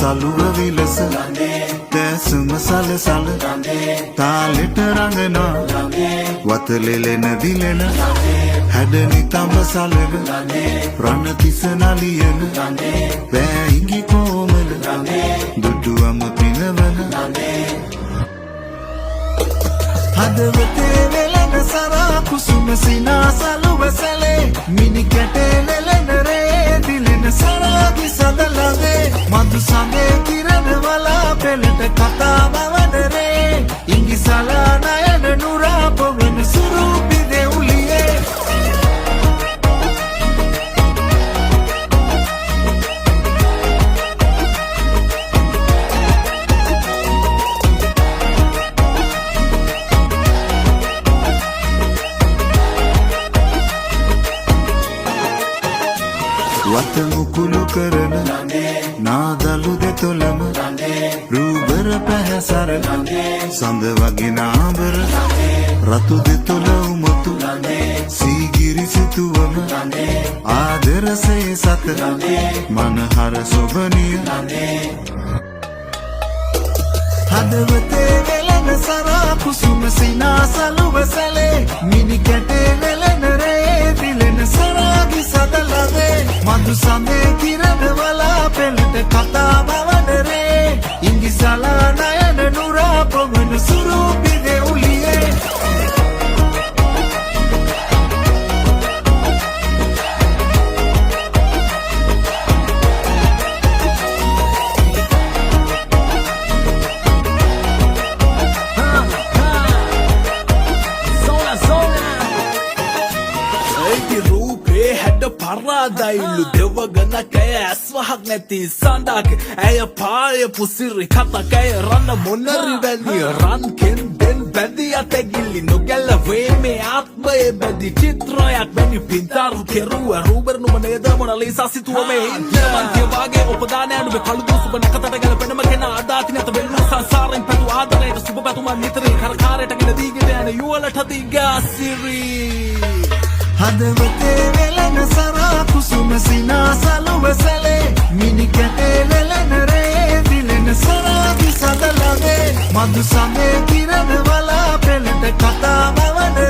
සලුව විලස දැසුම සලසල තාලෙට රඟනා වතලෙලෙන දිලෙන හැඩනි තඹ සලන රණ තිස නලියන වැහිඟි කොමල දුටුවම පිනවන හදවතේ වෙලෙන සරා කුසුම සිනා සලුව සැලේ මිනි කැටේ නෙලෙන රේ දිලෙන සරාගි සදලවේ මధు සමේ කිරණ වලා පෙළට කතා බවන රේ ඉංගි සලා නයන නුරා පොවන සුරූපි දෙවුලියේ වත මුකුළු කරන නාදලු දෙතොලම රූබර පැහැසර සඳ වගේ නාබර රතු දෙතොල උමතු සීගිරි සිතුවම ආදරසේ සත මනහර සොබනිය හදවතේ වෙලෙන සරා කුසුම සිනා සලුව සැලේ මිනි කැටේ වෙලෙන රේ දිලෙන සරාගි සදලවේ මధు සමේ කිරණ වලා පෙළට කතා බවන රේ ඉංගි සලා නයන නුරා පොවන සුරූපි දෙවුලියේ පරාදයිලු දෙවගනක ඇස්වහක් නැති සඳක් ඇය පාය පුසිරි කතක ඇය රන්න මොනරි වැලිය රන්කෙන් දෙන් බැදි අතැගිල්ලි නොගැල්ලවේ මේ ආත්මය බැදි චිත්‍රයක් වැනි පින්තාරු කෙරුව රූබරනුම නේද මොනලීසා සිතුව මේ ඉන්දමන්තිය වාගේ උපදානයනුබ කළුදු සුබ නකතට ගැලපෙනම කෙනා අදාති නැත වෙල්ලු සංසාරෙන් පැතු ආදරයට සුබ පැතුමන් නිතරී කරකාරයට ගෙන දීගෙන යන යුවලට දිගාසිරී හදවතේ වෙලෙන සරා කුසුම සිනා සලුව සැලේ මිනි කැටේ වෙලෙන රේ දිලෙන සරාගි සදලවේ මధు සමේ කිරණ වලා පෙළට කතා බවන